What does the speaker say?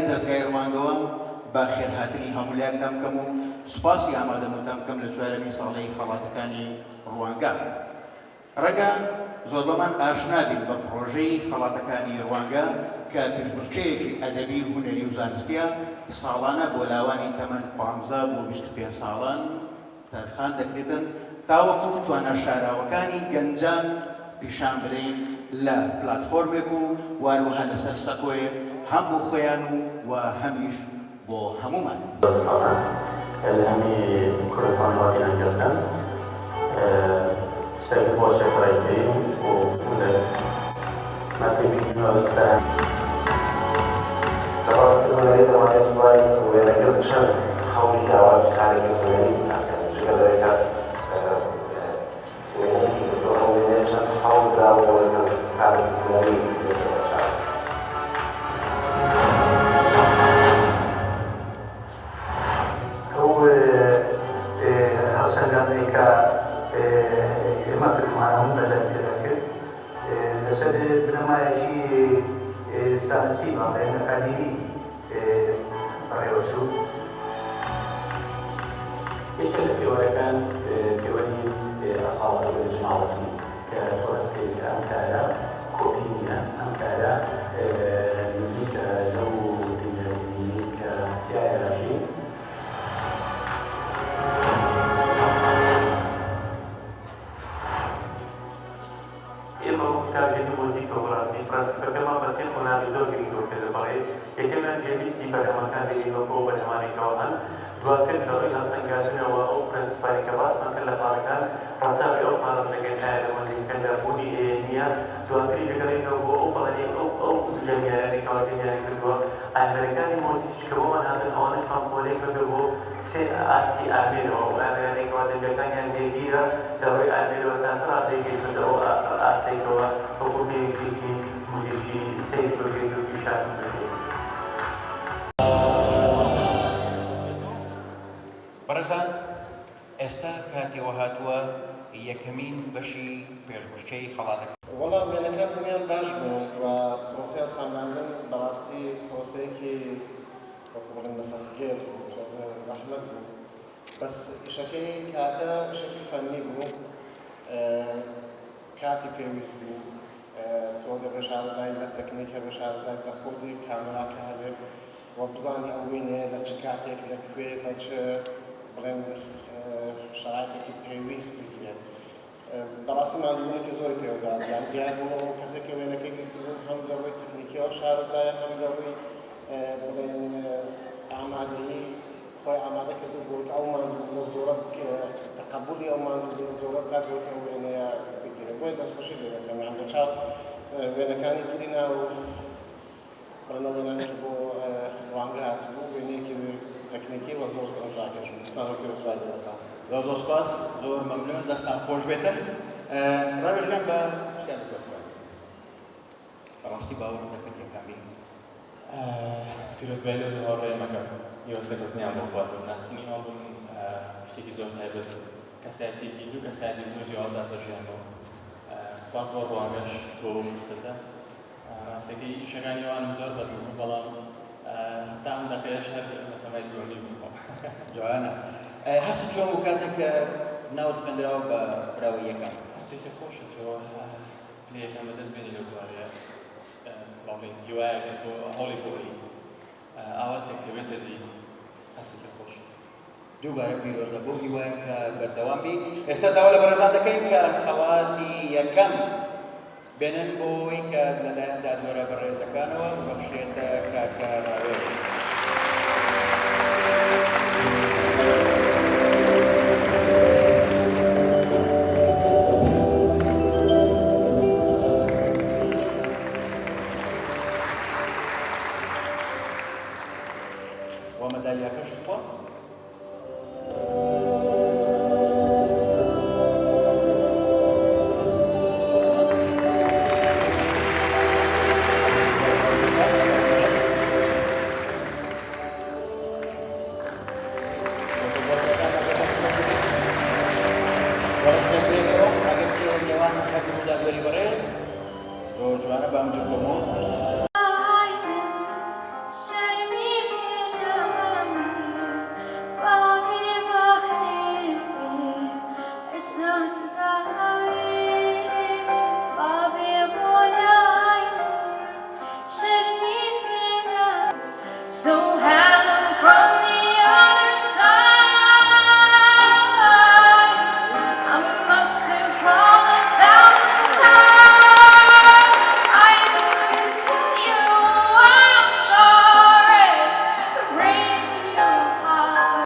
دەستگای ڕوانگەوە بە خێرهاتنی هەمولایەک دەمکەم و سوپاسی ئامادەمەتان بکەم لە چوارەمی ساڵەی خەڵاتەکانی ڕوانگە. ڕەگە زۆر بەمان ئاشنا بین بە پرۆژەی خەڵاتەکانی ڕوانگە کە پێشبڕکێیەکی ئەدەبی هونەری و زانستیە ساڵانە بۆ لاوانی تەمەن 15 بۆ 25 ساڵان تەرخان دەکرێتن تاوەکو توانە شاراوەکانی گەنجان پیشان بدەین لە پلاتفۆرمێک و واروها لەسەر سەکۆی هەم بۆ خۆیان و هەمیش بۆ هەمومان. هەمی کوردستان وڵاتیان گرتن شتێکی بۆ شێفەرەیکردین و ناتێبینەوە سەر لەڕابطە هونەری دەمانێت بڵین وێنەگر چەند هەوڵی داوا کارێکی هونەری ناکەن چونکە لەوێکە وێنەیەکی گرتووە ئەو وێنەیە چەند هەوڵ دراوە کارێکی هونەری بێتە بەشار. ئەو هەڵسەنگانەی کە ئێمە کردمانە هەموو بەزای پێدا کرد لەسەر بنەمایەکی زانستی باڵێن ئەکادیمی بەڕێوەچوو. یەکێک لە پێوەرەکان پێوەری ئەساڵەتە ئۆریجیناڵەتی کە تۆ هەستکەی کە ئەم کارە کۆپی نییە، ئەم کارە نزیکە لەو دیڤێنی کە تیایەژی ئێمە کتابژێنی مۆزیکەوە بەڕاستی پرەنسیپەکەمان بەسێ خۆناوی زۆر گرنگەوە پێدەبڕێت. یەکەمیان جێویستی بەرهەمەکان دەگەینەوە بەرهەمانێکەوە هەن، دواتر لە ڕووی هەڵسەنگاندنەوە ئەو پرەنسیپانی کە باسمان کرد لە خاڵەکان ڕەچاوی ئەو خاڵە دەگەین ئایا لە مۆزیکەکەدا بوونی نییە، دواتری دەگەڕێنەوە بۆ ئەو بەڵێنێک ئەو ژەمیانێکەوە ژەمیانی کردووە ئامێرەکانی مۆزیکیش کە بۆمان هاتن ئەوانشمان پۆلەی کردو بۆ سێ ئاستی ئامێرەوە و ئامێرانێکەوە دەنگەکانیان جێگیرە لە ڕووی ئامێرەوە تا سەر ئاستەیەکەوە ئەو ئاستەیەکەوە وەکو پێویستێکی موزیکی سیر بگرێت و پیشان بکرێت. بەڕێزان، ئێستا کاتێوە هاتووە یەکەمین بەشی پێشبڕکێی خەڵاتەکە. وەڵام وێنەکان دنیان باش بوو و پرۆسەی هەڵسەنگاندن بەڕاستی پرۆسەیەکی وەکو بڵێن نەفەسگێر بوو، زەحمەت بوو. بەس ئیشەکەی کاکە ئیشەکی فەنی بوو، کاتی پێویست بوو تۆ دەبێ شارەزای لە تەکنیکە بە شارەزای لە خۆدی کامێراکە هەبێت و بزانانی ئەو وێنەیە لە چ کاتێک لەکوێ بە چ بڵێن شەرایطێکی پێویست بگرێت. بەڕاستی مادوونێکی زۆری پێوەدا یان دیار بوو کەسێکی وێنەکەی گرتبوو هەم لە ڕووی تەکنیکیەوە شارەزایە هەم لە ڕووی بڵێن ئامادەیی خۆی ئامادە کردو بۆ ئەو مادوونە زۆرە تەقەبولی ئەو مادوونە زۆرە بکات بۆ کە وێنەیە بگیرێت. بۆیە دەستخۆشی لێ دەکەم یان لە چاو وێنەکانی ترینا و بڕنە وێنانێکی بۆ ڕوانگە هاتبوو وێنەیەکی تەکنیکی و زۆر سەرنجڕاکێش بوو. دەستانە پێوەسوای لێ دەکەم. زۆر سوپاس، زۆر مەمنون، دەستان خۆش بێتن. ڕاوێژگەم بە شتیان بکەم. بەڕاستی باوەڕ دەکەن یەکەم بین. پیرۆزبای لە هاوڕێیەمەکە هیوەسەکردنیان بۆ خوازم ناسینیەوە بوون شتێکی زۆر تایبەت کەسایەتێکی دوو کەسایەتی زۆر جیاوازات لە ژیانەوە. سپاس بۆ ڕوانگەش بۆ فرسەتە. ڕاستەکەی ئیشەکانی ئەوانم زۆر بەدڵ بوو، بەڵام هەتا ئەم دەقەیەش هەر لە تەمای دووەمی بووم. جوانە. هەست چۆن بوو کاتێک کە ناوت خوێندراوە بە براوەی یەکەم؟ هەستێکی خۆشە تۆ لە یەکەم بەدەست بێنی لەو بوارەیە باڵێن هیوایە کە تۆ هەوڵی بۆ ئەی ئاواتێک کە بێتە دی هەستێکی خۆش. دووبارە پیرۆزە بۆ هیوایە کە بەردەوام بی. ئێستا داوا لە بەرەزان دەکەین کە خەڵاتی یەکەم بێنن بۆی کە لەلایەن دادوەرە بەڕێزەکانەوە ببەخشێتە کاکە ڕاوێژ. ومەدالیاکەش بخوا. شرمي صلوات